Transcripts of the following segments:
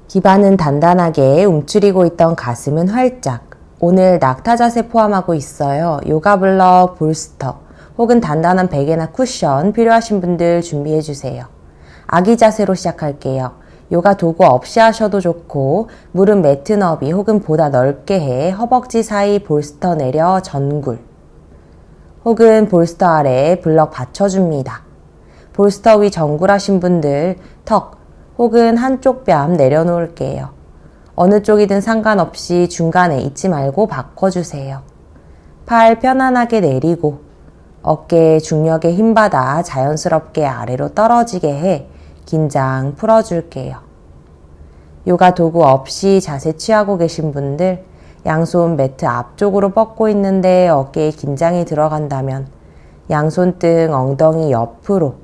기반은 단단하게 움츠리고 있던 가슴은 활짝. 오늘 낙타 자세 포함하고 있어요. 요가 블럭, 볼스터, 혹은 단단한 베개나 쿠션 필요하신 분들 준비해주세요. 아기 자세로 시작할게요. 요가 도구 없이 하셔도 좋고 무릎 매트 너비 혹은 보다 넓게 해 허벅지 사이 볼스터 내려 전굴 혹은 볼스터 아래에 블럭 받쳐줍니다. 볼스터 위 전굴하신 분들 턱 혹은 한쪽 뺨 내려놓을게요. 어느 쪽이든 상관없이 중간에 잊지 말고 바꿔주세요. 팔 편안하게 내리고 어깨에 중력에 힘받아 자연스럽게 아래로 떨어지게 해 긴장 풀어줄게요. 요가 도구 없이 자세 취하고 계신 분들 양손 매트 앞쪽으로 뻗고 있는데 어깨에 긴장이 들어간다면 양손등 엉덩이 옆으로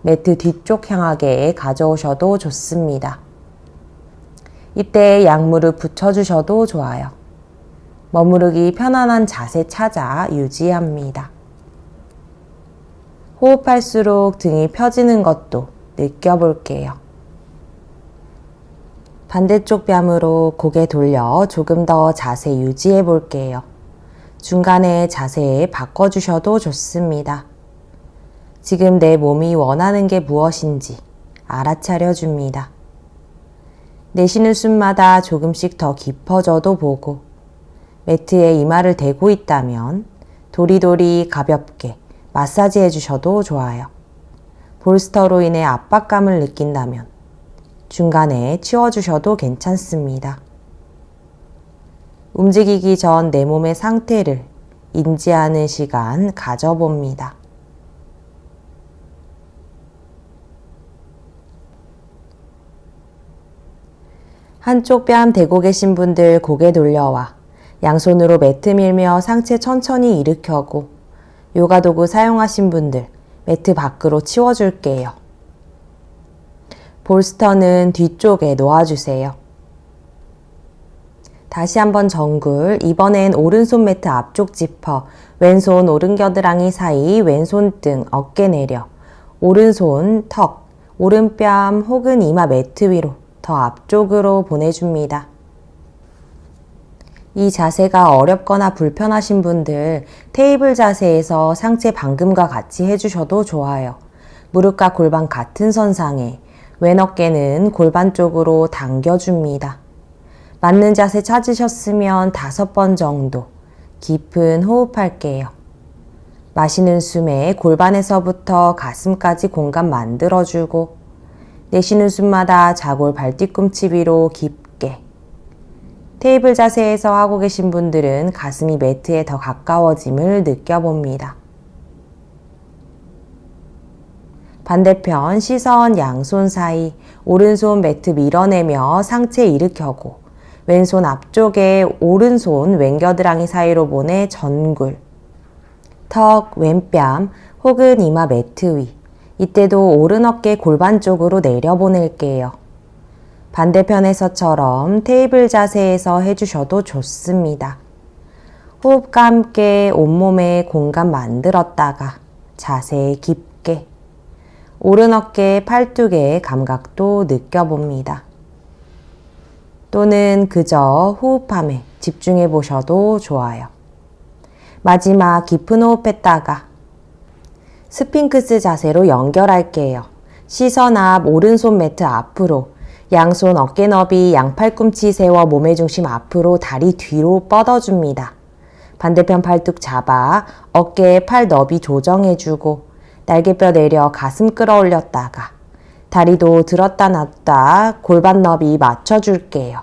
매트 뒤쪽 향하게 가져오셔도 좋습니다. 이때 양무릎 붙여주셔도 좋아요. 머무르기 편안한 자세 찾아 유지합니다. 호흡할수록 등이 펴지는 것도 느껴볼게요. 반대쪽 뺨으로 고개 돌려 조금 더 자세 유지해 볼게요. 중간에 자세 바꿔주셔도 좋습니다. 지금 내 몸이 원하는 게 무엇인지 알아차려 줍니다. 내쉬는 숨마다 조금씩 더 깊어져도 보고 매트에 이마를 대고 있다면 도리도리 가볍게 마사지 해주셔도 좋아요. 볼스터로 인해 압박감을 느낀다면 중간에 치워주셔도 괜찮습니다. 움직이기 전 내 몸의 상태를 인지하는 시간 가져봅니다. 한쪽 뺨 대고 계신 분들 고개 돌려와 양손으로 매트 밀며 상체 천천히 일으켜고 요가 도구 사용하신 분들 매트 밖으로 치워줄게요. 볼스터는 뒤쪽에 놓아주세요. 다시 한번 정굴, 이번엔 오른손 매트 앞쪽 지퍼, 왼손 오른 겨드랑이 사이 왼손 등 어깨 내려 오른손 턱, 오른뺨 혹은 이마 매트 위로 더 앞쪽으로 보내줍니다. 이 자세가 어렵거나 불편하신 분들 테이블 자세에서 상체 방금과 같이 해주셔도 좋아요. 무릎과 골반 같은 선상에 왼 어깨는 골반 쪽으로 당겨줍니다. 맞는 자세 찾으셨으면 5번 정도 깊은 호흡할게요. 마시는 숨에 골반에서부터 가슴까지 공간 만들어주고 내쉬는 숨마다 자골 발뒤꿈치 위로 깊게. 테이블 자세에서 하고 계신 분들은 가슴이 매트에 더 가까워짐을 느껴봅니다. 반대편 시선 양손 사이 오른손 매트 밀어내며 상체 일으켜고 왼손 앞쪽에 오른손 왼겨드랑이 사이로 보내 전굴, 턱, 왼뺨 혹은 이마 매트 위. 이때도 오른 어깨 골반 쪽으로 내려보낼게요. 반대편에서처럼 테이블 자세에서 해주셔도 좋습니다. 호흡과 함께 온몸에 공간 만들었다가 자세 깊게 오른 어깨 팔뚝의 감각도 느껴봅니다. 또는 그저 호흡함에 집중해 보셔도 좋아요. 마지막 깊은 호흡했다가 스핑크스 자세로 연결할게요. 시선 앞 오른손 매트 앞으로 양손 어깨 너비 양팔꿈치 세워 몸의 중심 앞으로 다리 뒤로 뻗어줍니다. 반대편 팔뚝 잡아 어깨에 팔 너비 조정해주고 날개뼈 내려 가슴 끌어올렸다가 다리도 들었다 놨다 골반 너비 맞춰줄게요.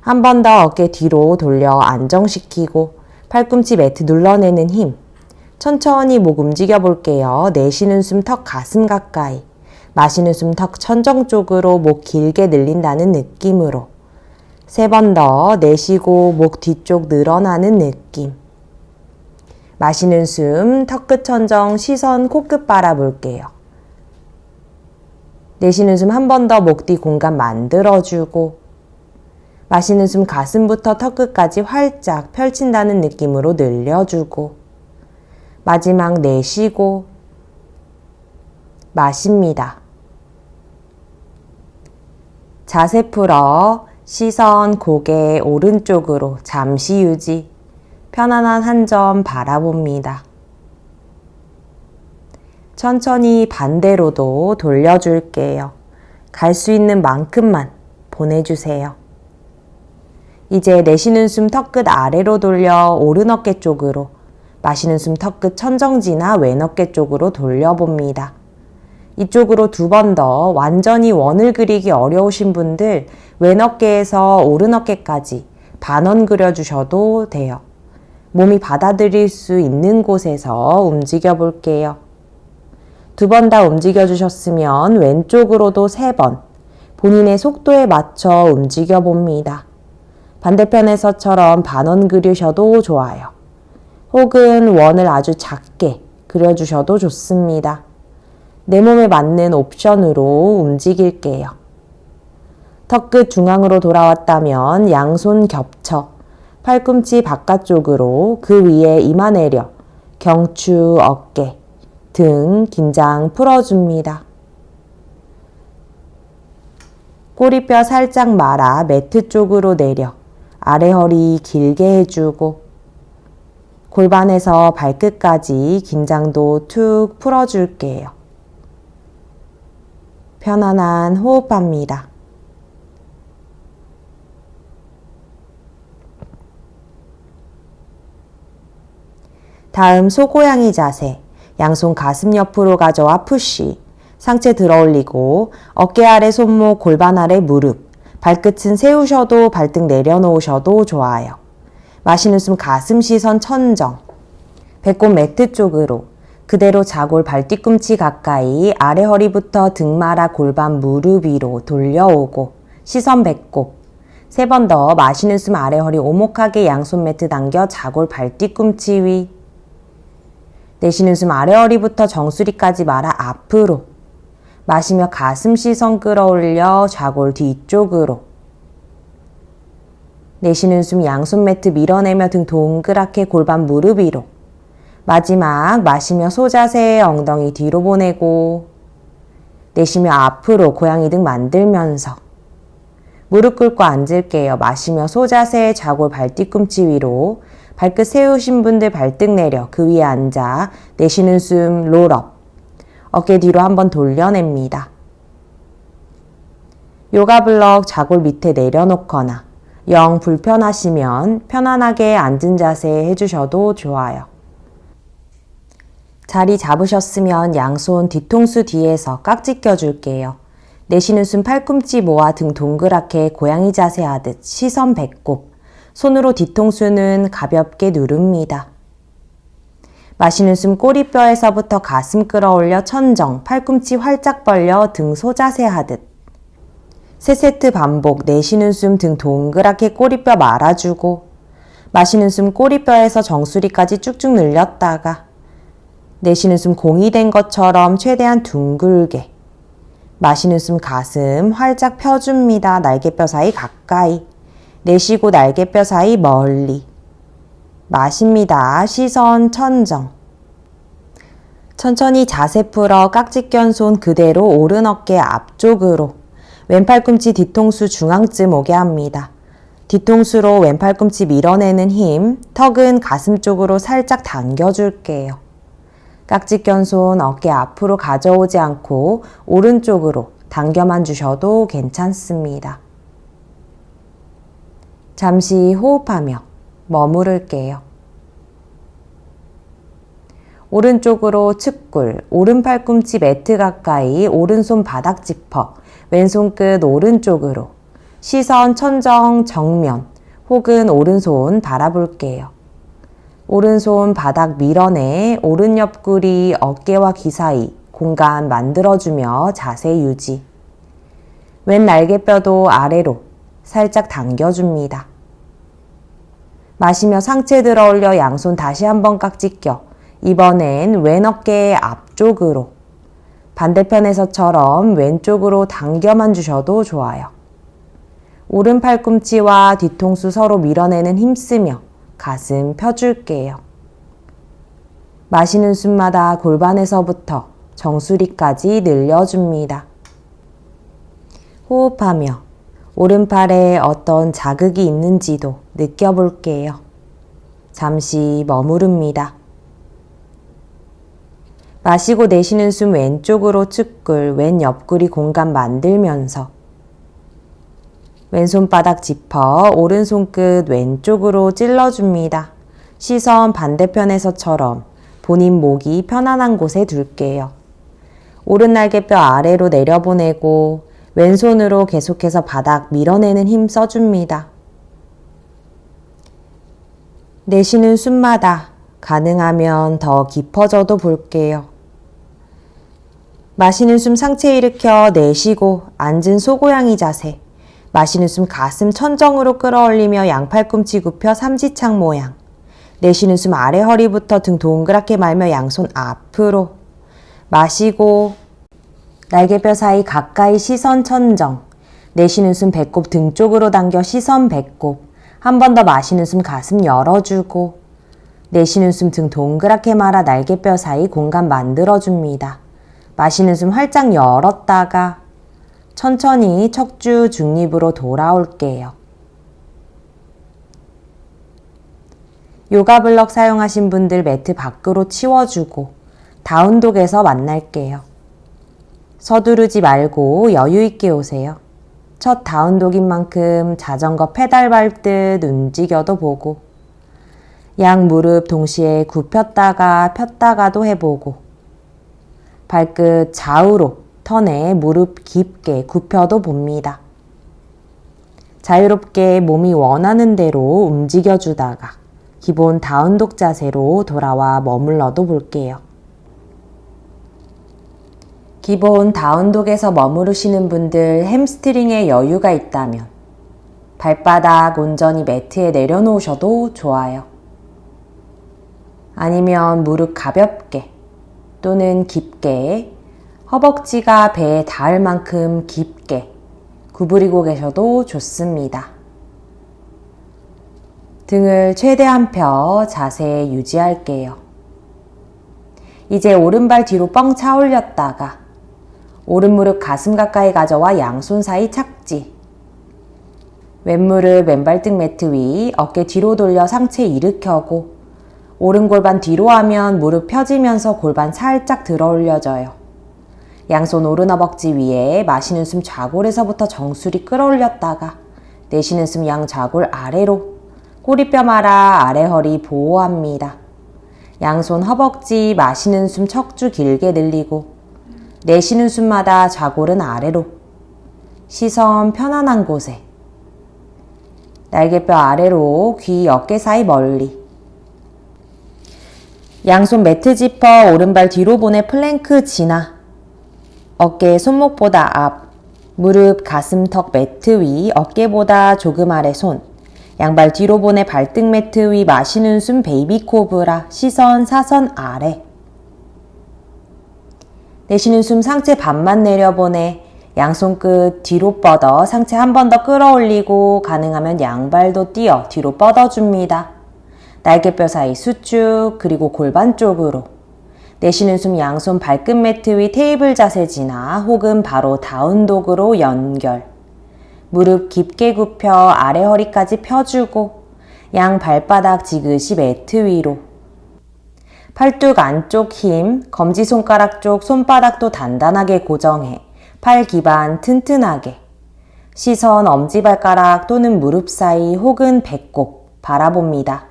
한 번 더 어깨 뒤로 돌려 안정시키고 팔꿈치 매트 눌러내는 힘. 천천히 목 움직여 볼게요. 내쉬는 숨 턱 가슴 가까이, 마시는 숨 턱 천정 쪽으로 목 길게 늘린다는 느낌으로 3번 더 내쉬고 목 뒤쪽 늘어나는 느낌. 마시는 숨 턱끝 천정 시선 코끝 바라볼게요. 내쉬는 숨 한 번 더 목 뒤 공간 만들어주고 마시는 숨 가슴부터 턱끝까지 활짝 펼친다는 느낌으로 늘려주고 마지막 내쉬고 마십니다. 자세 풀어 시선 고개 오른쪽으로 잠시 유지. 편안한 한 점 바라봅니다. 천천히 반대로도 돌려줄게요. 갈 수 있는 만큼만 보내주세요. 이제 내쉬는 숨 턱끝 아래로 돌려 오른 어깨 쪽으로, 마시는 숨 턱끝 천정지나 왼 어깨 쪽으로 돌려봅니다. 이쪽으로 두 번 더. 완전히 원을 그리기 어려우신 분들 왼 어깨에서 오른 어깨까지 반원 그려주셔도 돼요. 몸이 받아들일 수 있는 곳에서 움직여 볼게요. 두 번 다 움직여 주셨으면 왼쪽으로도 3번, 본인의 속도에 맞춰 움직여 봅니다. 반대편에서처럼 반원 그리셔도 좋아요. 혹은 원을 아주 작게 그려주셔도 좋습니다. 내 몸에 맞는 옵션으로 움직일게요. 턱끝 중앙으로 돌아왔다면 양손 겹쳐 팔꿈치 바깥쪽으로, 그 위에 이마 내려 경추, 어깨, 등 긴장 풀어줍니다. 꼬리뼈 살짝 말아 매트 쪽으로 내려 아래 허리 길게 해주고, 골반에서 발끝까지 긴장도 툭 풀어줄게요. 편안한 호흡합니다. 다음 소고양이 자세. 양손 가슴 옆으로 가져와 푸시. 상체 들어 올리고 어깨 아래 손목, 골반 아래 무릎. 발끝은 세우셔도 발등 내려놓으셔도 좋아요. 마시는 숨 가슴 시선 천정. 배꼽 매트 쪽으로. 그대로 자골 발뒤꿈치 가까이, 아래 허리부터 등 말아 골반 무릎 위로 돌려오고, 시선 배꼽. 3번 더. 마시는 숨 아래 허리 오목하게 양손 매트 당겨 자골 발뒤꿈치 위. 내쉬는 숨 아래 허리부터 정수리까지 말아 앞으로. 마시며 가슴 시선 끌어올려 좌골 뒤쪽으로. 내쉬는 숨 양손 매트 밀어내며 등 동그랗게 골반 무릎 위로. 마지막 마시며 소자세 엉덩이 뒤로 보내고, 내쉬며 앞으로 고양이 등 만들면서 무릎 꿇고 앉을게요. 마시며 소자세 좌골 발뒤꿈치 위로. 발끝 세우신 분들 발등 내려 그 위에 앉아 내쉬는 숨 롤업. 어깨 뒤로 한번 돌려냅니다. 요가 블럭 좌골 밑에 내려놓거나 영 불편하시면 편안하게 앉은 자세 해주셔도 좋아요. 자리 잡으셨으면 양손 뒤통수 뒤에서 깍지 껴줄게요. 내쉬는 숨 팔꿈치 모아 등 동그랗게 고양이 자세 하듯 시선 배꼽. 손으로 뒤통수는 가볍게 누릅니다. 마시는 숨 꼬리뼈에서부터 가슴 끌어올려 천정, 팔꿈치 활짝 벌려 등 소자세 하듯. 3세트 반복. 내쉬는 숨 등 동그랗게 꼬리뼈 말아주고, 마시는 숨 꼬리뼈에서 정수리까지 쭉쭉 늘렸다가, 내쉬는 숨 공이 된 것처럼 최대한 둥글게. 마시는 숨 가슴 활짝 펴줍니다. 날개뼈 사이 가까이. 내쉬고 날개뼈 사이 멀리. 마십니다. 시선 천정. 천천히 자세 풀어 깍지 껴 손 그대로 오른 어깨 앞쪽으로. 왼팔꿈치 뒤통수 중앙쯤 오게 합니다. 뒤통수로 왼팔꿈치 밀어내는 힘. 턱은 가슴 쪽으로 살짝 당겨줄게요. 깍지 껴 손 어깨 앞으로 가져오지 않고 오른쪽으로 당겨만 주셔도 괜찮습니다. 잠시 호흡하며 머무를게요. 오른쪽으로 측굴, 오른 팔꿈치 매트 가까이, 오른손 바닥 짚어, 왼손 끝 오른쪽으로. 시선 천정 정면 혹은 오른손 바라볼게요. 오른손 바닥 밀어내 오른 옆구리 어깨와 귀 사이 공간 만들어주며 자세 유지. 왼 날개뼈도 아래로 살짝 당겨줍니다. 마시며 상체 들어 올려 양손 다시 한번 깍지 껴. 이번엔 왼 어깨 앞쪽으로. 반대편에서처럼 왼쪽으로 당겨만 주셔도 좋아요. 오른 팔꿈치와 뒤통수 서로 밀어내는 힘쓰며 가슴 펴줄게요. 마시는 숨마다 골반에서부터 정수리까지 늘려줍니다. 호흡하며 오른팔에 어떤 자극이 있는지도 느껴볼게요. 잠시 머무릅니다. 마시고 내쉬는 숨 왼쪽으로 측굴, 왼 옆구리 공간 만들면서 왼손바닥 짚어 오른손 끝 왼쪽으로 찔러줍니다. 시선 반대편에서처럼 본인 목이 편안한 곳에 둘게요. 오른 날개뼈 아래로 내려보내고 왼손으로 계속해서 바닥 밀어내는 힘 써줍니다. 내쉬는 숨마다 가능하면 더 깊어져도 볼게요. 마시는 숨 상체 일으켜 내쉬고 앉은 소고양이 자세. 마시는 숨 가슴 천정으로 끌어올리며 양팔꿈치 굽혀 삼지창 모양. 내쉬는 숨 아래 허리부터 등 동그랗게 말며 양손 앞으로. 마시고 날개뼈 사이 가까이 시선 천정. 내쉬는 숨 배꼽 등 쪽으로 당겨 시선 배꼽. 한 번 더 마시는 숨 가슴 열어주고 내쉬는 숨 등 동그랗게 말아 날개뼈 사이 공간 만들어줍니다. 마시는 숨 활짝 열었다가 천천히 척추 중립으로 돌아올게요. 요가 블럭 사용하신 분들 매트 밖으로 치워주고 다운독에서 만날게요. 서두르지 말고 여유있게 오세요. 첫 다운독인 만큼 자전거 페달 밟듯 움직여도 보고 양 무릎 동시에 굽혔다가 폈다가도 해보고 발끝 좌우로 턴에 무릎 깊게 굽혀도 봅니다. 자유롭게 몸이 원하는 대로 움직여주다가 기본 다운독 자세로 돌아와 머물러도 볼게요. 기본 다운독에서 머무르시는 분들 햄스트링에 여유가 있다면 발바닥 온전히 매트에 내려놓으셔도 좋아요. 아니면 무릎 가볍게 또는 깊게 허벅지가 배에 닿을 만큼 깊게 구부리고 계셔도 좋습니다. 등을 최대한 펴 자세 유지할게요. 이제 오른발 뒤로 뻥 차 올렸다가 오른 무릎 가슴 가까이 가져와 양손 사이 착지. 왼무릎 왼발등 매트 위 어깨 뒤로 돌려 상체 일으켜고 오른 골반 뒤로 하면 무릎 펴지면서 골반 살짝 들어 올려져요. 양손 오른 허벅지 위에 마시는 숨 좌골에서부터 정수리 끌어올렸다가 내쉬는 숨 양 좌골 아래로 꼬리뼈 말아 아래 허리 보호합니다. 양손 허벅지 마시는 숨 척추 길게 늘리고 내쉬는 숨마다 좌골은 아래로 시선 편안한 곳에 날개뼈 아래로 귀 어깨 사이 멀리 양손 매트 짚어 오른발 뒤로 보내 플랭크 진화 어깨 손목보다 앞 무릎 가슴턱 매트 위 어깨보다 조금 아래 손 양발 뒤로 보내 발등 매트 위 마시는 숨 베이비 코브라 시선 사선 아래 내쉬는 숨 상체 반만 내려보내 양손 끝 뒤로 뻗어 상체 한 번 더 끌어올리고 가능하면 양발도 띄어 뒤로 뻗어줍니다. 날개뼈 사이 수축 그리고 골반 쪽으로 내쉬는 숨 양손 발끝 매트 위 테이블 자세 진화 혹은 바로 다운독으로 연결 무릎 깊게 굽혀 아래 허리까지 펴주고 양 발바닥 지그시 매트 위로 팔뚝 안쪽 힘, 검지손가락 쪽 손바닥도 단단하게 고정해 팔 기반 튼튼하게 시선 엄지발가락 또는 무릎 사이 혹은 배꼽 바라봅니다.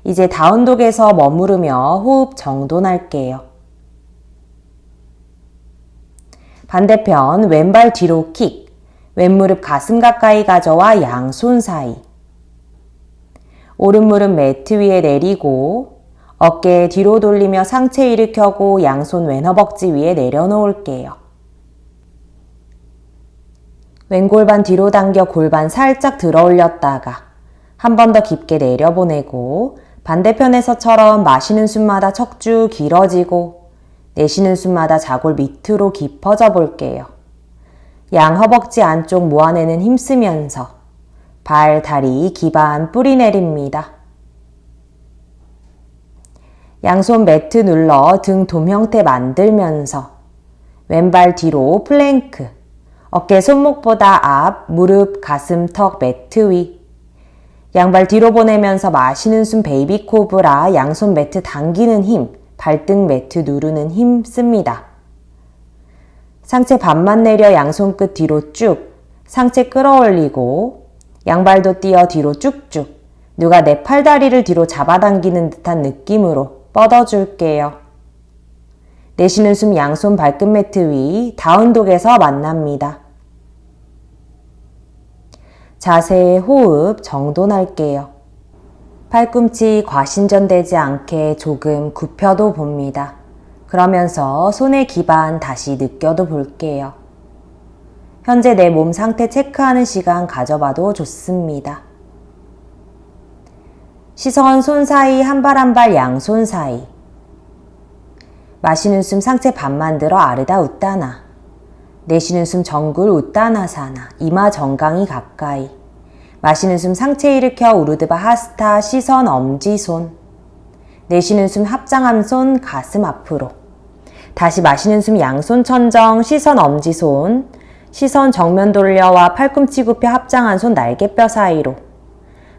이제 다운독에서 머무르며 호흡 정돈할게요. 반대편 왼발 뒤로 킥, 왼무릎 가슴 가까이 가져와 양손 사이 오른무릎 매트 위에 내리고 어깨 뒤로 돌리며 상체 일으켜고 양손 왼허벅지 위에 내려놓을게요. 왼골반 뒤로 당겨 골반 살짝 들어 올렸다가 한 번 더 깊게 내려보내고 반대편에서처럼 마시는 숨마다 척추 길어지고 내쉬는 숨마다 좌골 밑으로 깊어져 볼게요. 양 허벅지 안쪽 모아내는 힘쓰면서 발, 다리, 기반, 뿌리 내립니다. 양손 매트 눌러 등 돔 형태 만들면서 왼발 뒤로 플랭크, 어깨 손목보다 앞, 무릎, 가슴, 턱, 매트 위. 양발 뒤로 보내면서 마시는 숨 베이비 코브라, 양손 매트 당기는 힘, 발등 매트 누르는 힘 씁니다. 상체 반만 내려 양손 끝 뒤로 쭉, 상체 끌어올리고 양발도 띄어 뒤로 쭉쭉, 누가 내 팔다리를 뒤로 잡아당기는 듯한 느낌으로 뻗어줄게요. 내쉬는 숨 양손 발끝 매트 위, 다운독에서 만납니다. 자세, 호흡 정돈할게요. 팔꿈치 과신전되지 않게 조금 굽혀도 봅니다. 그러면서 손의 기반 다시 느껴도 볼게요. 현재 내 몸 상태 체크하는 시간 가져봐도 좋습니다. 시선 손 사이 한 발 한 발 양손 사이. 마시는 숨 상체 반만 들어 아르다 웃다나. 내쉬는 숨 정굴 우따나사나, 이마 정강이 가까이. 마시는 숨 상체 일으켜 우르드바 하스타, 시선 엄지손. 내쉬는 숨 합장함 손 가슴 앞으로. 다시 마시는 숨 양손 천정, 시선 엄지손. 시선 정면 돌려와 팔꿈치 굽혀 합장한 손 날개뼈 사이로.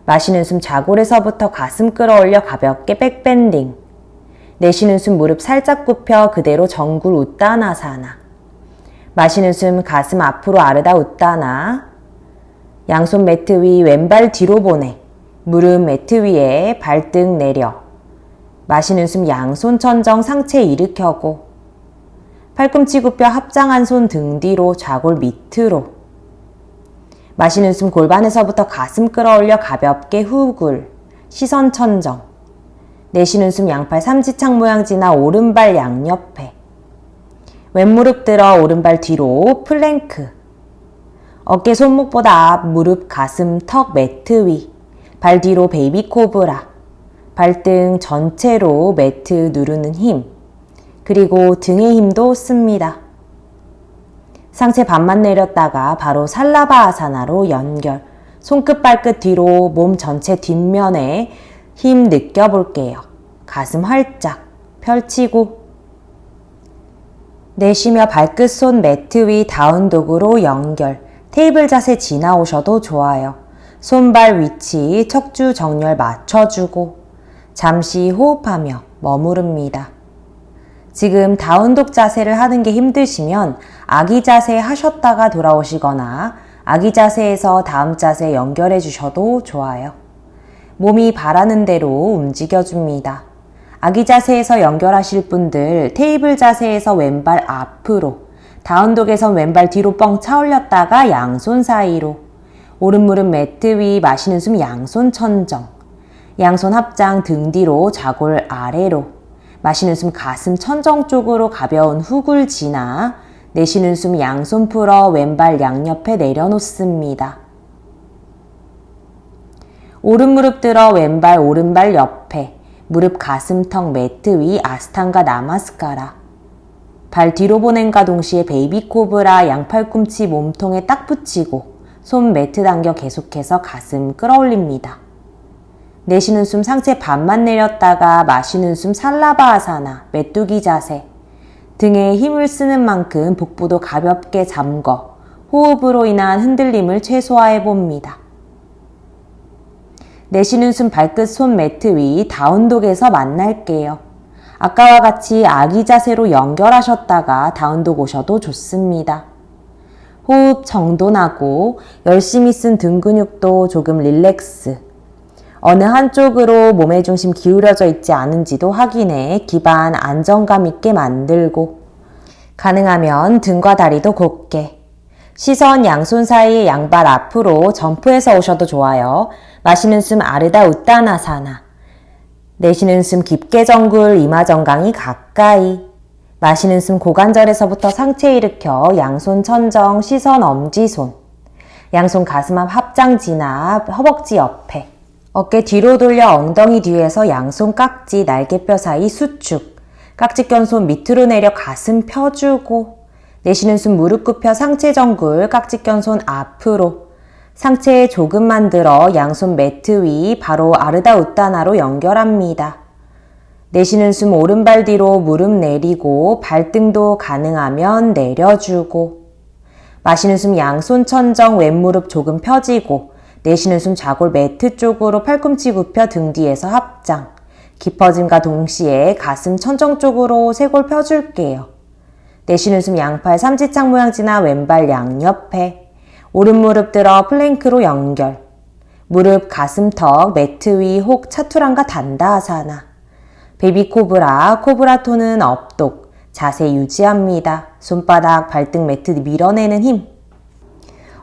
마시는 숨 좌골에서부터 가슴 끌어올려 가볍게 백밴딩. 내쉬는 숨 무릎 살짝 굽혀 그대로 정굴 우따나사나. 마시는 숨 가슴 앞으로 아르다 웃다나. 양손 매트 위 왼발 뒤로 보내. 무릎 매트 위에 발등 내려. 마시는 숨 양손 천정 상체 일으켜고. 팔꿈치 굽혀 합장한 손 등 뒤로 좌골 밑으로. 마시는 숨 골반에서부터 가슴 끌어올려 가볍게 후굴. 시선 천정. 내쉬는 숨 양팔 삼지창 모양 지나 오른발 양옆에. 왼무릎 들어 오른발 뒤로 플랭크. 어깨 손목보다 앞, 무릎, 가슴, 턱, 매트 위. 발 뒤로 베이비 코브라. 발등 전체로 매트 누르는 힘. 그리고 등의 힘도 씁니다. 상체 반만 내렸다가 바로 살라바아사나로 연결. 손끝 발끝 뒤로 몸 전체 뒷면에 힘 느껴볼게요. 가슴 활짝 펼치고. 내쉬며 발끝 손 매트 위 다운독으로 연결. 테이블 자세 지나오셔도 좋아요. 손발 위치 척추 정렬 맞춰주고 잠시 호흡하며 머무릅니다. 지금 다운독 자세를 하는 게 힘드시면 아기 자세 하셨다가 돌아오시거나 아기 자세에서 다음 자세 연결해 주셔도 좋아요. 몸이 바라는 대로 움직여줍니다. 아기 자세에서 연결하실 분들 테이블 자세에서 왼발 앞으로, 다운독에선 왼발 뒤로 뻥 차올렸다가 양손 사이로, 오른 무릎 매트 위 마시는 숨 양손 천정, 양손 합장 등 뒤로 좌골 아래로, 마시는 숨 가슴 천정 쪽으로 가벼운 후굴 지나, 내쉬는 숨 양손 풀어 왼발 양옆에 내려놓습니다. 오른 무릎 들어 왼발 오른발 옆에, 무릎 가슴턱 매트 위 아스탕가 나마스카라. 발 뒤로 보낸과 동시에 베이비 코브라 양팔꿈치 몸통에 딱 붙이고 손 매트 당겨 계속해서 가슴 끌어올립니다. 내쉬는 숨 상체 반만 내렸다가 마시는 숨 살라바아사나 메뚜기 자세. 등에 힘을 쓰는 만큼 복부도 가볍게 잠궈 호흡으로 인한 흔들림을 최소화해 봅니다. 내쉬는 숨 발끝 손 매트 위 다운독에서 만날게요. 아까와 같이 아기 자세로 연결하셨다가 다운독 오셔도 좋습니다. 호흡 정돈하고 열심히 쓴 등 근육도 조금 릴렉스. 어느 한쪽으로 몸의 중심 기울여져 있지 않은지도 확인해 기반 안정감 있게 만들고, 가능하면 등과 다리도 곧게. 시선 양손 사이에 양발 앞으로 점프해서 오셔도 좋아요. 마시는 숨 아르다 우따나사나. 내쉬는 숨 깊게 정굴 이마 정강이 가까이. 마시는 숨 고관절에서부터 상체 일으켜 양손 천정 시선 엄지손. 양손 가슴 앞 합장 진압 허벅지 옆에. 어깨 뒤로 돌려 엉덩이 뒤에서 양손 깍지 날개뼈 사이 수축. 깍지 껴 손 밑으로 내려 가슴 펴주고. 내쉬는 숨 무릎 굽혀 상체 정굴 깍지 껴 손 앞으로. 상체에 조금만 들어 양손 매트 위 바로 아르다 우따나로 연결합니다. 내쉬는 숨 오른발 뒤로 무릎 내리고 발등도 가능하면 내려주고, 마시는 숨 양손 천정 왼무릎 조금 펴지고 내쉬는 숨 좌골 매트 쪽으로 팔꿈치 굽혀 등 뒤에서 합장. 깊어짐과 동시에 가슴 천정 쪽으로 쇄골 펴줄게요. 내쉬는 숨 양팔 삼지창 모양 지나 왼발 양옆에. 오른무릎 들어 플랭크로 연결. 무릎 가슴턱 매트 위 혹 차투란가 단다하사나. 베이비 코브라, 코브라 토는 업독. 자세 유지합니다. 손바닥 발등 매트 밀어내는 힘.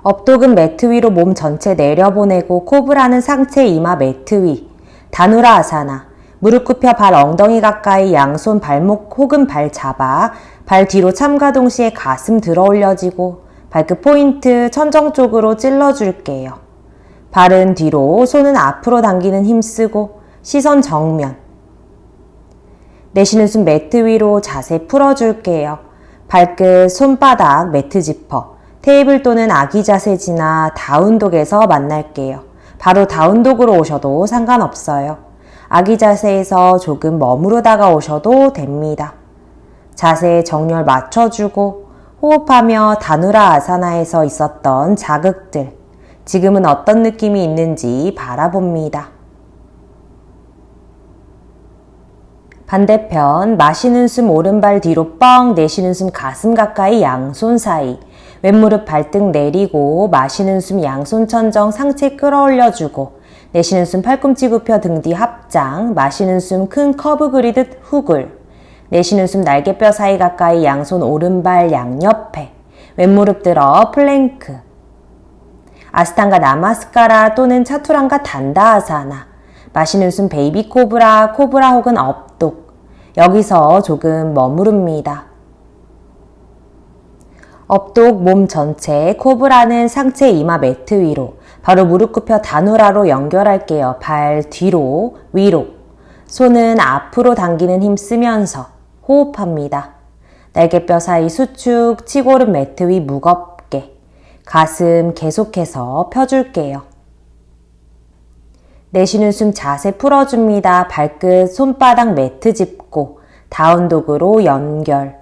업독은 매트 위로 몸 전체 내려보내고 코브라는 상체 이마 매트 위. 다누라 아사나. 무릎 굽혀 발 엉덩이 가까이 양손 발목 혹은 발 잡아 발 뒤로 참가 동시에 가슴 들어 올려지고 발끝 포인트 천정 쪽으로 찔러줄게요. 발은 뒤로 손은 앞으로 당기는 힘 쓰고 시선 정면. 내쉬는 숨 매트 위로 자세 풀어줄게요. 발끝 손바닥 매트 지퍼 테이블 또는 아기 자세 지나 다운독에서 만날게요. 바로 다운독으로 오셔도 상관없어요. 아기 자세에서 조금 머무르다가 오셔도 됩니다. 자세 정렬 맞춰주고 호흡하며 다누라 아사나에서 있었던 자극들, 지금은 어떤 느낌이 있는지 바라봅니다. 반대편 마시는 숨 오른발 뒤로 뻥 내쉬는 숨 가슴 가까이 양손 사이 왼무릎 발등 내리고 마시는 숨 양손 천정 상체 끌어올려주고 내쉬는 숨 팔꿈치 굽혀 등 뒤 합장 마시는 숨 큰 커브 그리듯 후글 내쉬는 숨 날개뼈 사이 가까이 양손 오른발 양옆에 왼무릎 들어 플랭크 아스탕가 나마스카라 또는 차투란가 단다하사나 마시는 숨 베이비 코브라, 코브라 혹은 업독. 여기서 조금 머무릅니다. 업독 몸 전체, 코브라는 상체 이마 매트 위로, 바로 무릎 굽혀 다누라로 연결할게요. 발 뒤로, 위로. 손은 앞으로 당기는 힘 쓰면서 호흡합니다. 날개뼈 사이 수축, 치고름 매트 위 무겁게. 가슴 계속해서 펴줄게요. 내쉬는 숨 자세 풀어줍니다. 발끝 손바닥 매트 짚고 다운독으로 연결.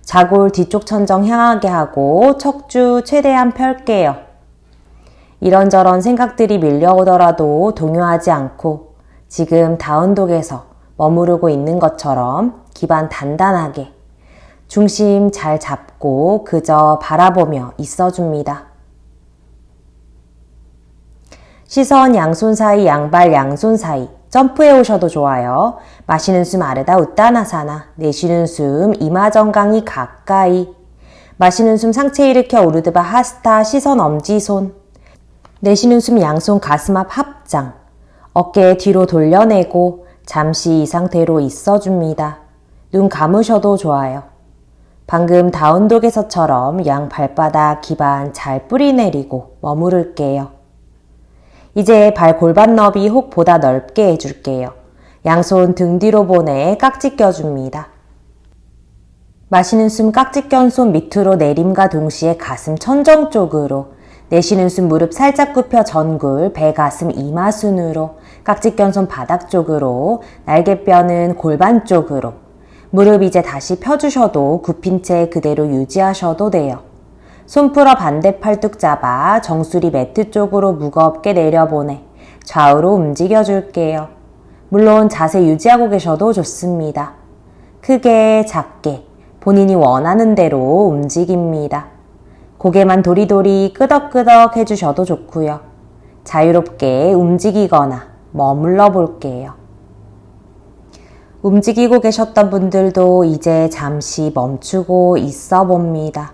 자골 뒤쪽 천정 향하게 하고 척추 최대한 펼게요. 이런저런 생각들이 밀려오더라도 동요하지 않고 지금 다운독에서 머무르고 있는 것처럼 기반 단단하게 중심 잘 잡고 그저 바라보며 있어줍니다. 시선 양손 사이 양발 양손 사이 점프해 오셔도 좋아요. 마시는 숨 아르다 우따나사나 내쉬는 숨 이마 정강이 가까이 마시는 숨 상체 일으켜 우르드바 하스타 시선 엄지손 내쉬는 숨 양손 가슴 앞 합장 어깨 뒤로 돌려내고 잠시 이 상태로 있어줍니다. 눈 감으셔도 좋아요. 방금 다운독에서처럼 양 발바닥 기반 잘 뿌리 내리고 머무를게요. 이제 발 골반 너비 혹 보다 넓게 해줄게요. 양손 등 뒤로 보내 깍지 껴줍니다. 마시는 숨 깍지 껴온 손 밑으로 내림과 동시에 가슴 천정 쪽으로 내쉬는 숨 무릎 살짝 굽혀 전굴, 배 가슴 이마순으로 깍지 껴온 손 바닥 쪽으로 날개뼈는 골반 쪽으로 무릎 이제 다시 펴주셔도 굽힌 채 그대로 유지하셔도 돼요. 손 풀어 반대 팔뚝 잡아 정수리 매트 쪽으로 무겁게 내려보내 좌우로 움직여줄게요. 물론 자세 유지하고 계셔도 좋습니다. 크게 작게 본인이 원하는 대로 움직입니다. 고개만 도리도리 끄덕끄덕 해주셔도 좋고요. 자유롭게 움직이거나 머물러 볼게요. 움직이고 계셨던 분들도 이제 잠시 멈추고 있어 봅니다.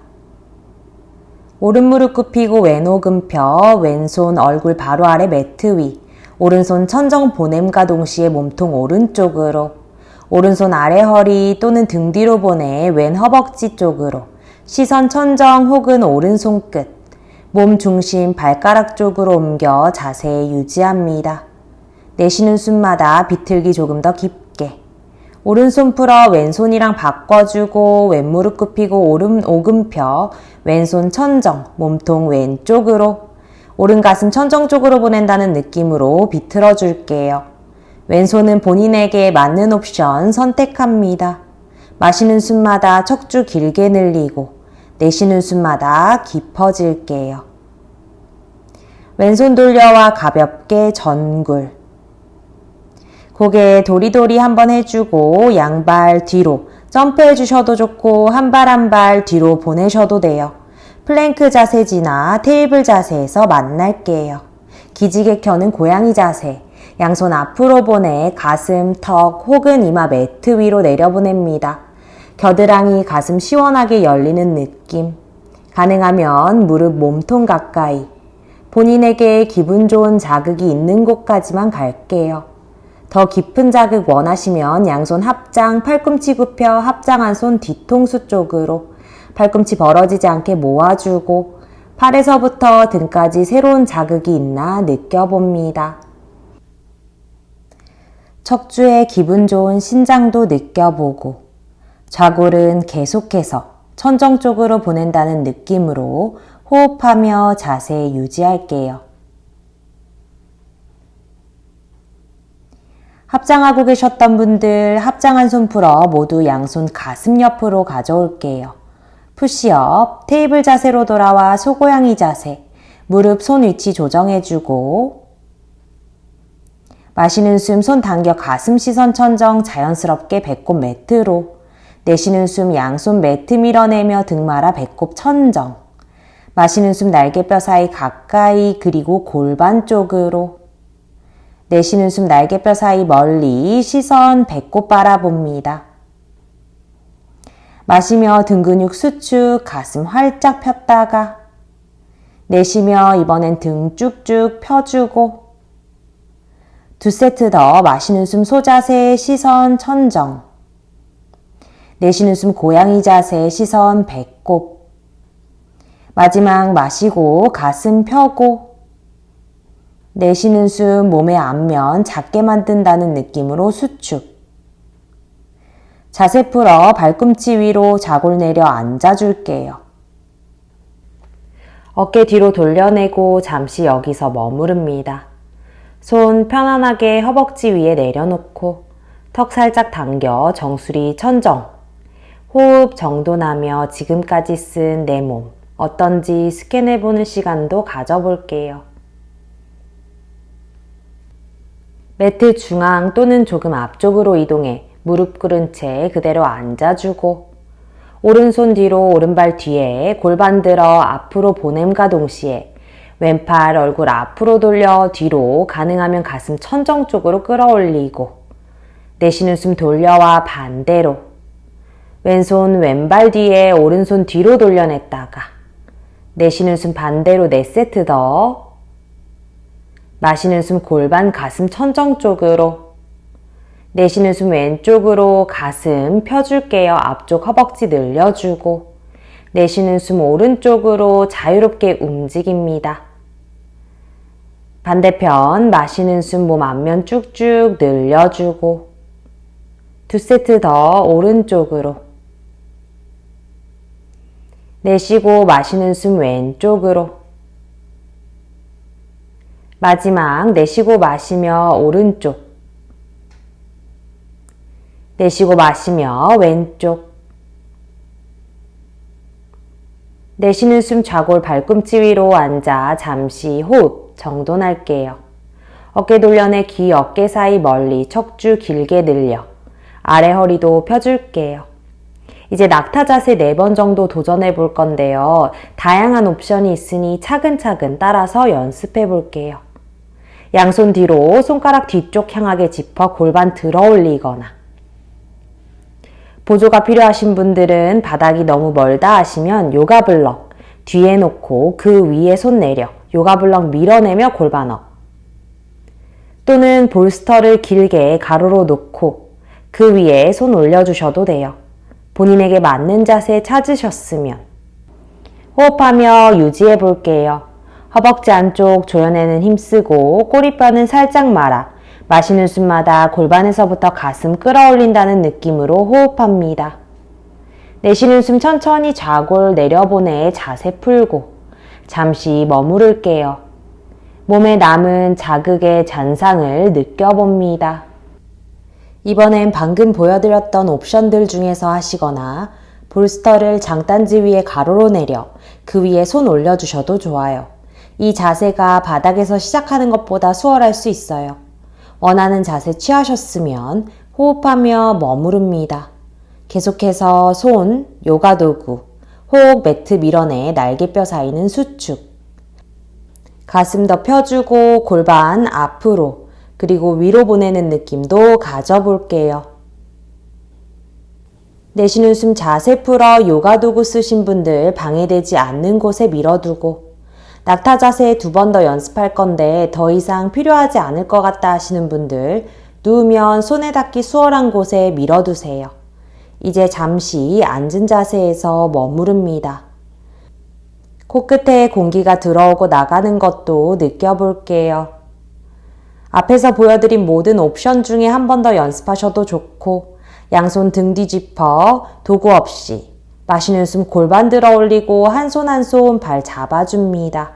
오른 무릎 굽히고 왼오금 펴 왼손 얼굴 바로 아래 매트 위 오른손 천정 보냄과 동시에 몸통 오른쪽으로 오른손 아래 허리 또는 등 뒤로 보내 왼 허벅지 쪽으로 시선 천정 혹은 오른손 끝 몸 중심 발가락 쪽으로 옮겨 자세 유지합니다. 내쉬는 숨마다 비틀기 조금 더 깊게 오른손 풀어 왼손이랑 바꿔주고 왼무릎 굽히고 오른 오금 펴 왼손 천정 몸통 왼쪽으로 오른 가슴 천정 쪽으로 보낸다는 느낌으로 비틀어 줄게요. 왼손은 본인에게 맞는 옵션 선택합니다. 마시는 숨마다 척추 길게 늘리고 내쉬는 숨마다 깊어질게요. 왼손 돌려와 가볍게 전굴. 고개 도리도리 한번 해주고 양발 뒤로 점프해 주셔도 좋고 한 발 한 발 뒤로 보내셔도 돼요. 플랭크 자세지나 테이블 자세에서 만날게요. 기지개 켜는 고양이 자세. 양손 앞으로 보내 가슴, 턱 혹은 이마 매트 위로 내려보냅니다. 겨드랑이 가슴 시원하게 열리는 느낌. 가능하면 무릎 몸통 가까이. 본인에게 기분 좋은 자극이 있는 곳까지만 갈게요. 더 깊은 자극 원하시면 양손 합장, 팔꿈치 굽혀 합장한 손 뒤통수 쪽으로 팔꿈치 벌어지지 않게 모아주고 팔에서부터 등까지 새로운 자극이 있나 느껴봅니다. 척추의 기분 좋은 신장도 느껴보고 좌골은 계속해서 천정 쪽으로 보낸다는 느낌으로 호흡하며 자세 유지할게요. 합장하고 계셨던 분들 합장한 손 풀어 모두 양손 가슴 옆으로 가져올게요. 푸시업, 테이블 자세로 돌아와 소고양이 자세, 무릎 손 위치 조정해주고 마시는 숨 손 당겨 가슴 시선 천정 자연스럽게 배꼽 매트로 내쉬는 숨 양손 매트 밀어내며 등 말아 배꼽 천정 마시는 숨 날개뼈 사이 가까이 그리고 골반 쪽으로 내쉬는 숨 날개뼈 사이 멀리 시선 배꼽 바라봅니다. 마시며 등 근육 수축 가슴 활짝 폈다가 내쉬며 이번엔 등 쭉쭉 펴주고 두 세트 더 마시는 숨 소자세 시선 천정 내쉬는 숨 고양이 자세 시선 배꼽 마지막 마시고 가슴 펴고 내쉬는 숨 몸의 앞면 작게 만든다는 느낌으로 수축 자세 풀어 발꿈치 위로 좌골 내려 앉아줄게요. 어깨 뒤로 돌려내고 잠시 여기서 머무릅니다. 손 편안하게 허벅지 위에 내려놓고 턱 살짝 당겨 정수리 천정 호흡 정돈하며 지금까지 쓴 내 몸 어떤지 스캔해보는 시간도 가져볼게요. 매트 중앙 또는 조금 앞쪽으로 이동해 무릎 꿇은 채 그대로 앉아주고 오른손 뒤로 오른발 뒤에 골반 들어 앞으로 보냄과 동시에 왼팔 얼굴 앞으로 돌려 뒤로 가능하면 가슴 천정 쪽으로 끌어올리고 내쉬는 숨 돌려와 반대로 왼손 왼발 뒤에 오른손 뒤로 돌려냈다가 내쉬는 숨 반대로 4세트 더 마시는 숨 골반 가슴 천정 쪽으로 내쉬는 숨 왼쪽으로 가슴 펴줄게요. 앞쪽 허벅지 늘려주고 내쉬는 숨 오른쪽으로 자유롭게 움직입니다. 반대편 마시는 숨 몸 앞면 쭉쭉 늘려주고 2세트 더 오른쪽으로 내쉬고 마시는 숨 왼쪽으로 마지막 내쉬고 마시며 오른쪽 내쉬고 마시며 왼쪽 내쉬는 숨 좌골 발꿈치 위로 앉아 잠시 호흡 정돈할게요. 어깨 돌려내 귀 어깨 사이 멀리 척추 길게 늘려 아래 허리도 펴줄게요. 이제 낙타 자세 4번 정도 도전해 볼 건데요. 다양한 옵션이 있으니 차근차근 따라서 연습해 볼게요. 양손 뒤로 손가락 뒤쪽 향하게 짚어 골반 들어 올리거나 보조가 필요하신 분들은 바닥이 너무 멀다 하시면 요가 블럭 뒤에 놓고 그 위에 손 내려 요가 블럭 밀어내며 골반 업 또는 볼스터를 길게 가로로 놓고 그 위에 손 올려주셔도 돼요. 본인에게 맞는 자세 찾으셨으면 호흡하며 유지해 볼게요. 허벅지 안쪽 조여내는 힘쓰고 꼬리뼈는 살짝 말아 마시는 숨마다 골반에서부터 가슴 끌어올린다는 느낌으로 호흡합니다. 내쉬는 숨 천천히 좌골 내려보내 자세 풀고 잠시 머무를게요. 몸에 남은 자극의 잔상을 느껴봅니다. 이번엔 방금 보여드렸던 옵션들 중에서 하시거나 볼스터를 장단지 위에 가로로 내려 그 위에 손 올려주셔도 좋아요. 이 자세가 바닥에서 시작하는 것보다 수월할 수 있어요. 원하는 자세 취하셨으면 호흡하며 머무릅니다. 계속해서 손, 요가 도구, 호흡 매트 밀어내 날개뼈 사이는 수축. 가슴 더 펴주고 골반 앞으로 그리고 위로 보내는 느낌도 가져볼게요. 내쉬는 숨 자세 풀어 요가 도구 쓰신 분들 방해되지 않는 곳에 밀어두고 낙타 자세 2번 더 연습할 건데 더 이상 필요하지 않을 것 같다 하시는 분들 누우면 손에 닿기 수월한 곳에 밀어두세요. 이제 잠시 앉은 자세에서 머무릅니다. 코끝에 공기가 들어오고 나가는 것도 느껴볼게요. 앞에서 보여드린 모든 옵션 중에 한 번 더 연습하셔도 좋고 양손 등 뒤집어 도구 없이 마시는 숨 골반 들어 올리고 한 손 한 손 발 잡아줍니다.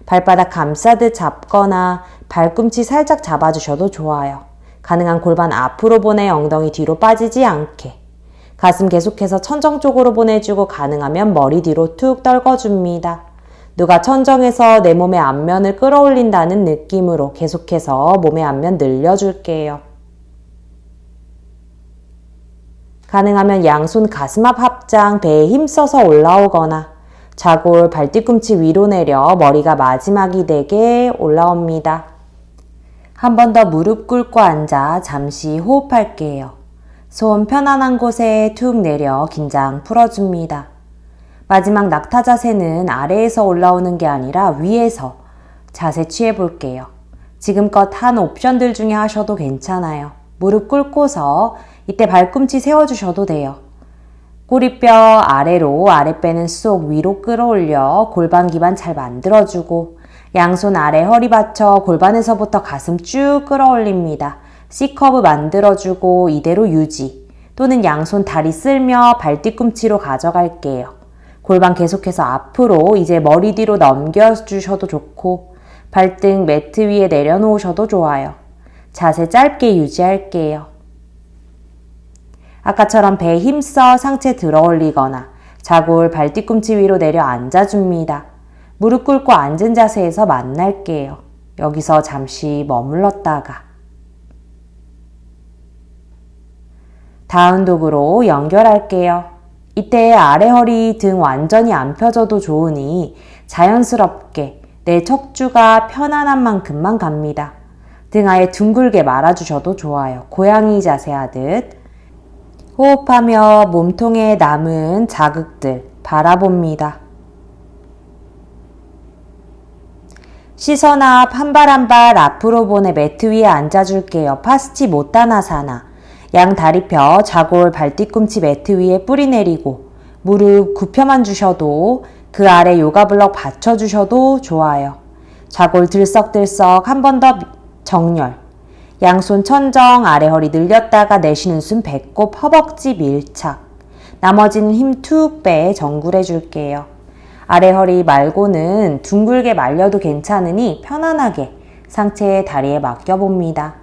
발바닥 감싸듯 잡거나 발꿈치 살짝 잡아주셔도 좋아요. 가능한 골반 앞으로 보내 엉덩이 뒤로 빠지지 않게. 가슴 계속해서 천정 쪽으로 보내주고 가능하면 머리 뒤로 툭 떨궈줍니다. 누가 천정에서 내 몸의 앞면을 끌어올린다는 느낌으로 계속해서 몸의 앞면 늘려줄게요. 가능하면 양손 가슴 앞 합장 배에 힘써서 올라오거나 자골 발뒤꿈치 위로 내려 머리가 마지막이 되게 올라옵니다. 한 번 더 무릎 꿇고 앉아 잠시 호흡할게요. 손 편안한 곳에 툭 내려 긴장 풀어줍니다. 마지막 낙타 자세는 아래에서 올라오는 게 아니라 위에서 자세 취해볼게요. 지금껏 한 옵션들 중에 하셔도 괜찮아요. 무릎 꿇고서 이때 발꿈치 세워주셔도 돼요. 꼬리뼈 아래로 아랫배는 쏙 위로 끌어올려 골반 기반 잘 만들어주고 양손 아래 허리 받쳐 골반에서부터 가슴 쭉 끌어올립니다. C커브 만들어주고 이대로 유지 또는 양손 다리 쓸며 발뒤꿈치로 가져갈게요. 골반 계속해서 앞으로 이제 머리 뒤로 넘겨주셔도 좋고 발등 매트 위에 내려놓으셔도 좋아요. 자세 짧게 유지할게요. 아까처럼 배에 힘써 상체 들어 올리거나 자골 발뒤꿈치 위로 내려 앉아줍니다. 무릎 꿇고 앉은 자세에서 만날게요. 여기서 잠시 머물렀다가 다운 도구로 연결할게요. 이때 아래 허리 등 완전히 안 펴져도 좋으니 자연스럽게 내 척추가 편안한 만큼만 갑니다. 등 아예 둥글게 말아주셔도 좋아요. 고양이 자세 하듯. 호흡하며 몸통에 남은 자극들 바라봅니다. 시선 앞 한 발 한 발 앞으로 보내 매트 위에 앉아줄게요. 파스치 모타나사나. 양 다리 펴 자골 발뒤꿈치 매트 위에 뿌리 내리고 무릎 굽혀만 주셔도 그 아래 요가 블럭 받쳐주셔도 좋아요. 자골 들썩들썩 한 번 더 정렬. 양손 천정 아래 허리 늘렸다가 내쉬는 숨 배꼽 허벅지 밀착. 나머지는 힘 툭 빼 정굴해 줄게요. 아래 허리 말고는 둥글게 말려도 괜찮으니 편안하게 상체에 다리에 맡겨봅니다.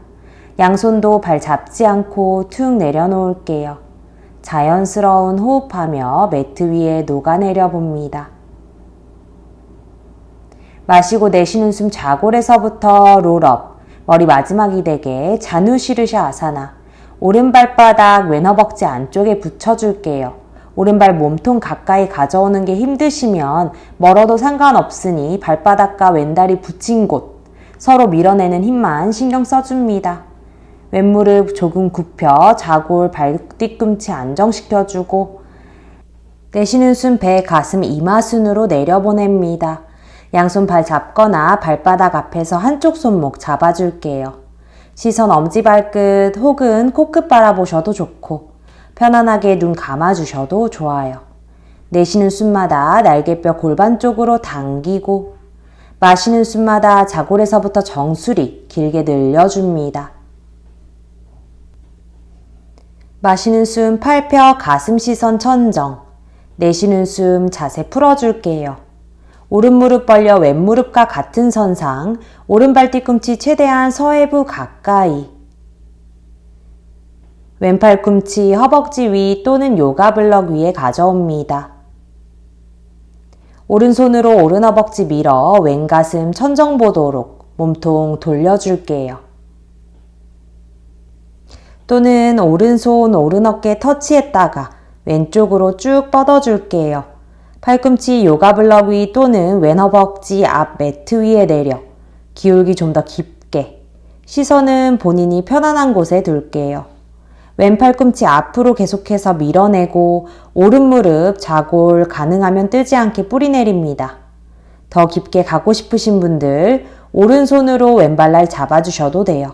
양손도 발 잡지 않고 툭 내려놓을게요. 자연스러운 호흡하며 매트 위에 녹아내려 봅니다. 마시고 내쉬는 숨 자골에서부터 롤업. 머리 마지막이 되게 자누시르샤 아사나. 오른발바닥 왼 허벅지 안쪽에 붙여줄게요. 오른발 몸통 가까이 가져오는 게 힘드시면 멀어도 상관없으니 발바닥과 왼다리 붙인 곳 서로 밀어내는 힘만 신경 써줍니다. 왼무릎 조금 굽혀 자골 발뒤꿈치 안정시켜주고 내쉬는 숨 배 가슴 이마순으로 내려보냅니다. 양손 발 잡거나 발바닥 앞에서 한쪽 손목 잡아줄게요. 시선 엄지발끝 혹은 코끝 바라보셔도 좋고 편안하게 눈 감아주셔도 좋아요. 내쉬는 숨마다 날개뼈 골반 쪽으로 당기고 마시는 숨마다 자골에서부터 정수리 길게 늘려줍니다. 마시는 숨 팔 펴 가슴 시선 천정. 내쉬는 숨 자세 풀어줄게요. 오른 무릎 벌려 왼 무릎과 같은 선상, 오른발 뒤꿈치 최대한 서해부 가까이. 왼팔 꿈치 허벅지 위 또는 요가 블럭 위에 가져옵니다. 오른손으로 오른 허벅지 밀어 왼 가슴 천정 보도록 몸통 돌려줄게요. 또는 오른손 오른 어깨 터치했다가 왼쪽으로 쭉 뻗어줄게요. 팔꿈치 요가 블럭 위 또는 왼 허벅지 앞 매트 위에 내려 기울기 좀 더 깊게, 시선은 본인이 편안한 곳에 둘게요. 왼 팔꿈치 앞으로 계속해서 밀어내고 오른 무릎 자골 가능하면 뜨지 않게 뿌리 내립니다. 더 깊게 가고 싶으신 분들 오른손으로 왼발날 잡아주셔도 돼요.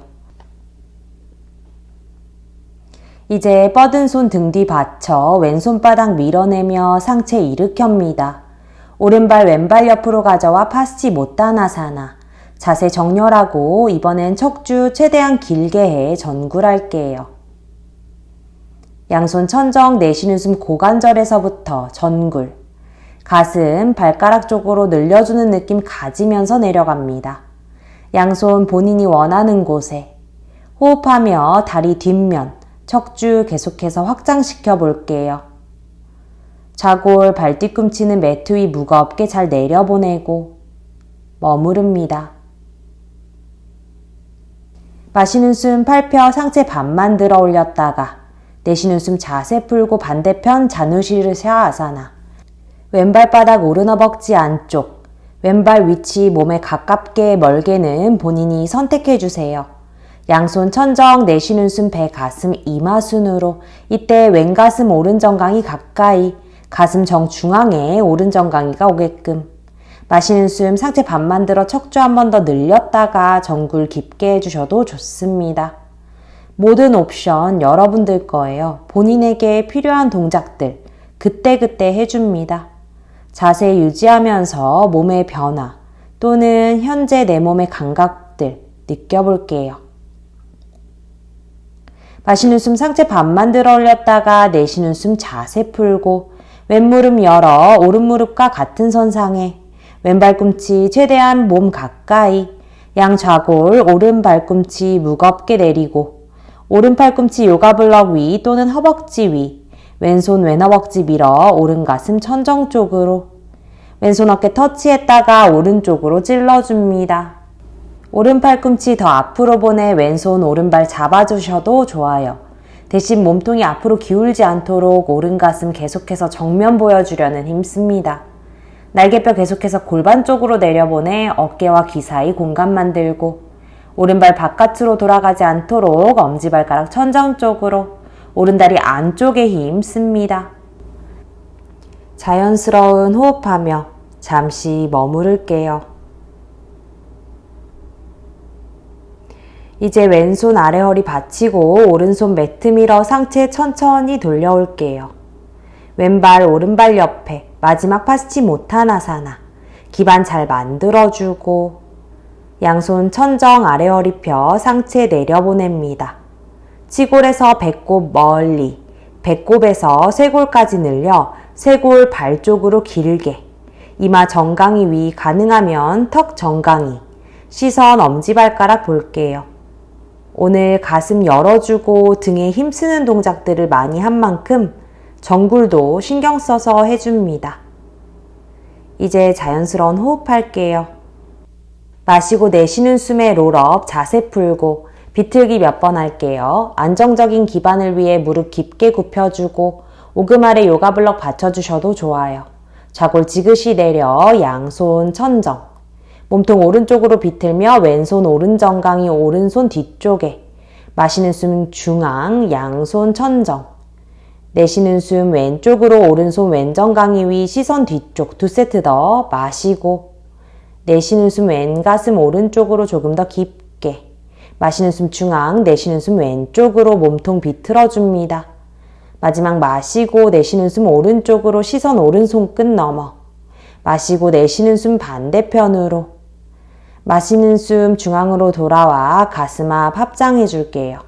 이제 뻗은 손 등 뒤 받쳐 왼손바닥 밀어내며 상체 일으킵니다. 오른발 왼발 옆으로 가져와 파스치모타나사나. 자세 정렬하고 이번엔 척추 최대한 길게 해 전굴할게요. 양손 천정, 내쉬는 숨 고관절에서부터 전굴. 가슴 발가락 쪽으로 늘려주는 느낌 가지면서 내려갑니다. 양손 본인이 원하는 곳에. 호흡하며 다리 뒷면, 척추 계속해서 확장시켜 볼게요. 자골, 발 뒤꿈치는 매트 위 무겁게 잘 내려보내고 머무릅니다. 마시는 숨 팔 펴 상체 반만 들어 올렸다가 내쉬는 숨 자세 풀고 반대편 자누시르샤 아사나. 왼발바닥 오른 허벅지 안쪽, 왼발 위치 몸에 가깝게 멀게는 본인이 선택해 주세요. 양손 천정, 내쉬는 숨 배 가슴 이마순으로. 이때 왼 가슴 오른 정강이 가까이, 가슴 정중앙에 오른 정강이가 오게끔. 마시는 숨 상체 반만 들어 척추 한 번 더 늘렸다가 전굴 깊게 해주셔도 좋습니다. 모든 옵션 여러분들 거예요. 본인에게 필요한 동작들 그때그때 해줍니다. 자세 유지하면서 몸의 변화 또는 현재 내 몸의 감각들 느껴볼게요. 마시는 숨 상체 반만 들어 올렸다가 내쉬는 숨 자세 풀고 왼 무릎 열어 오른 무릎과 같은 선상에 왼 발꿈치 최대한 몸 가까이 양 좌골 오른 발꿈치 무겁게 내리고 오른 팔꿈치 요가 블럭 위 또는 허벅지 위 왼손 왼 허벅지 밀어 오른 가슴 천정 쪽으로 왼손 어깨 터치했다가 오른쪽으로 찔러줍니다. 오른 팔꿈치 더 앞으로 보내 왼손 오른발 잡아주셔도 좋아요. 대신 몸통이 앞으로 기울지 않도록 오른 가슴 계속해서 정면 보여주려는 힘 씁니다. 날개뼈 계속해서 골반 쪽으로 내려보내 어깨와 귀 사이 공간 만들고 오른발 바깥으로 돌아가지 않도록 엄지발가락 천장 쪽으로 오른다리 안쪽에 힘 씁니다. 자연스러운 호흡하며 잠시 머무를게요. 이제 왼손 아래 허리 받치고 오른손 매트 밀어 상체 천천히 돌려올게요. 왼발 오른발 옆에 마지막 파스치모타나사나. 기반 잘 만들어주고 양손 천정 아래 허리 펴 상체 내려보냅니다. 치골에서 배꼽 멀리, 배꼽에서 쇄골까지 늘려 쇄골 발 쪽으로 길게 이마 정강이 위 가능하면 턱 정강이 시선 엄지발가락 볼게요. 오늘 가슴 열어주고 등에 힘쓰는 동작들을 많이 한 만큼 정굴도 신경 써서 해줍니다. 이제 자연스러운 호흡할게요. 마시고 내쉬는 숨에 롤업 자세 풀고 비틀기 몇 번 할게요. 안정적인 기반을 위해 무릎 깊게 굽혀주고 오금 아래 요가 블럭 받쳐주셔도 좋아요. 좌골 지그시 내려 양손 천정. 몸통 오른쪽으로 비틀며 왼손 오른 정강이 오른손 뒤쪽에 마시는 숨 중앙 양손 천정 내쉬는 숨 왼쪽으로 오른손 왼정강이 위 시선 뒤쪽 2세트 더 마시고 내쉬는 숨 왼가슴 오른쪽으로 조금 더 깊게 마시는 숨 중앙 내쉬는 숨 왼쪽으로 몸통 비틀어줍니다. 마지막 마시고 내쉬는 숨 오른쪽으로 시선 오른손 끝 넘어 마시고 내쉬는 숨 반대편으로 마시는 숨 중앙으로 돌아와 가슴 앞 합장해 줄게요.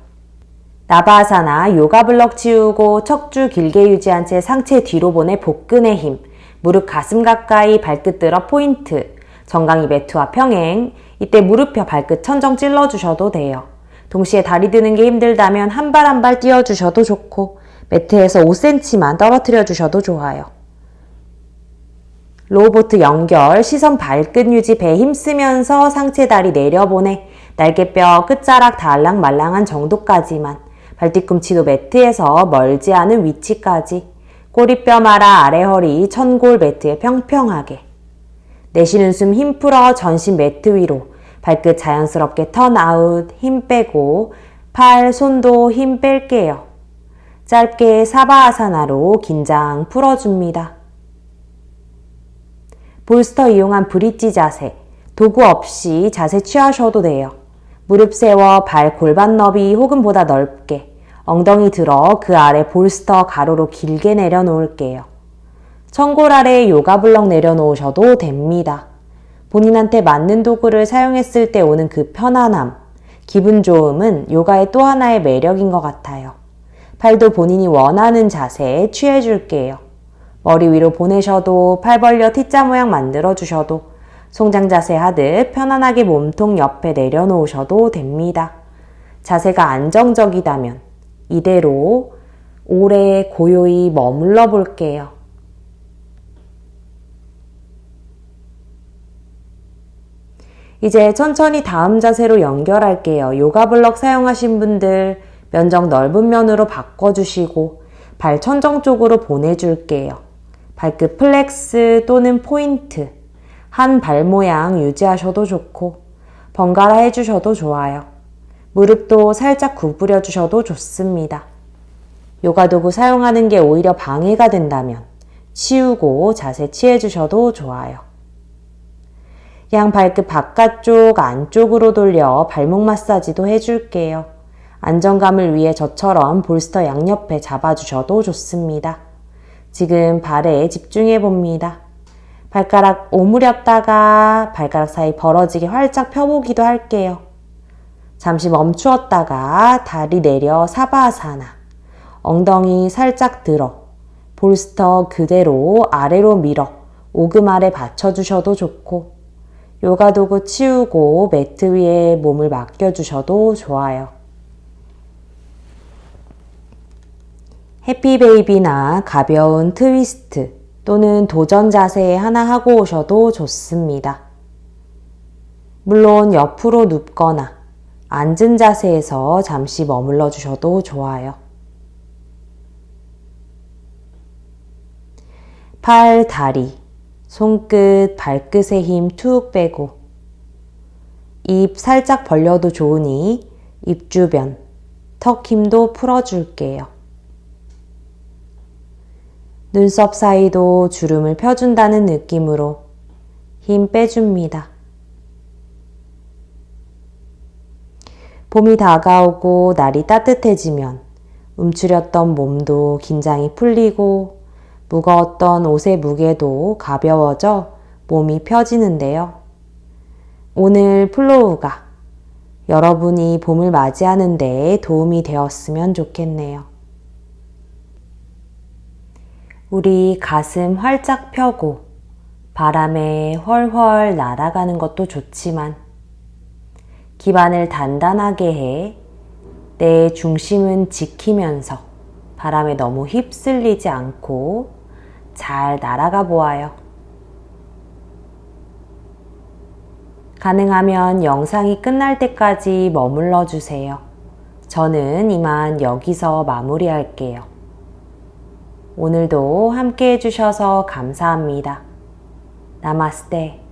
나바아사나 요가 블럭 치우고 척추 길게 유지한 채 상체 뒤로 보내 복근의 힘, 무릎 가슴 가까이 발끝 들어 포인트, 정강이 매트와 평행, 이때 무릎 펴 발끝 천정 찔러주셔도 돼요. 동시에 다리 드는 게 힘들다면 한 발 한 발 뛰어주셔도 좋고 매트에서 5cm만 떨어뜨려 주셔도 좋아요. 로우보트 연결, 시선 발끝 유지, 배 힘쓰면서 상체 다리 내려보내 날개뼈 끝자락 달랑말랑한 정도까지만, 발뒤꿈치도 매트에서 멀지 않은 위치까지, 꼬리뼈 말아 아래 허리 천골 매트에 평평하게. 내쉬는 숨 힘 풀어 전신 매트 위로, 발끝 자연스럽게 턴아웃, 힘 빼고 팔, 손도 힘 뺄게요. 짧게 사바아사나로 긴장 풀어줍니다. 볼스터 이용한 브릿지 자세, 도구 없이 자세 취하셔도 돼요. 무릎 세워 발 골반 너비 혹은 보다 넓게, 엉덩이 들어 그 아래 볼스터 가로로 길게 내려놓을게요. 천골 아래 요가 블럭 내려놓으셔도 됩니다. 본인한테 맞는 도구를 사용했을 때 오는 그 편안함, 기분 좋음은 요가의 또 하나의 매력인 것 같아요. 팔도 본인이 원하는 자세에 취해줄게요. 머리 위로 보내셔도, 팔 벌려 T자 모양 만들어주셔도, 송장 자세 하듯 편안하게 몸통 옆에 내려놓으셔도 됩니다. 자세가 안정적이다면 이대로 오래 고요히 머물러 볼게요. 이제 천천히 다음 자세로 연결할게요. 요가 블럭 사용하신 분들 면적 넓은 면으로 바꿔주시고 발 천정 쪽으로 보내줄게요. 발끝 플렉스 또는 포인트, 한 발 모양 유지하셔도 좋고 번갈아 해주셔도 좋아요. 무릎도 살짝 구부려 주셔도 좋습니다. 요가 도구 사용하는 게 오히려 방해가 된다면 치우고 자세 취해주셔도 좋아요. 양 발끝 바깥쪽 안쪽으로 돌려 발목 마사지도 해줄게요. 안정감을 위해 저처럼 볼스터 양옆에 잡아주셔도 좋습니다. 지금 발에 집중해 봅니다. 발가락 오므렸다가 발가락 사이 벌어지게 활짝 펴보기도 할게요. 잠시 멈추었다가 다리 내려 사바아사나, 엉덩이 살짝 들어 볼스터 그대로 아래로 밀어 오금 아래 받쳐주셔도 좋고, 요가 도구 치우고 매트 위에 몸을 맡겨주셔도 좋아요. 해피베이비나 가벼운 트위스트 또는 도전 자세 하나 하고 오셔도 좋습니다. 물론 옆으로 눕거나 앉은 자세에서 잠시 머물러 주셔도 좋아요. 팔, 다리, 손끝, 발끝에 힘 툭 빼고 입 살짝 벌려도 좋으니 입 주변, 턱 힘도 풀어줄게요. 눈썹 사이도 주름을 펴준다는 느낌으로 힘 빼줍니다. 봄이 다가오고 날이 따뜻해지면 움츠렸던 몸도 긴장이 풀리고 무거웠던 옷의 무게도 가벼워져 몸이 펴지는데요. 오늘 플로우가 여러분이 봄을 맞이하는 데 도움이 되었으면 좋겠네요. 우리 가슴 활짝 펴고 바람에 훨훨 날아가는 것도 좋지만 기반을 단단하게 해 내 중심은 지키면서 바람에 너무 휩쓸리지 않고 잘 날아가 보아요. 가능하면 영상이 끝날 때까지 머물러 주세요. 저는 이만 여기서 마무리할게요. 오늘도 함께 해주셔서 감사합니다. 나마스테.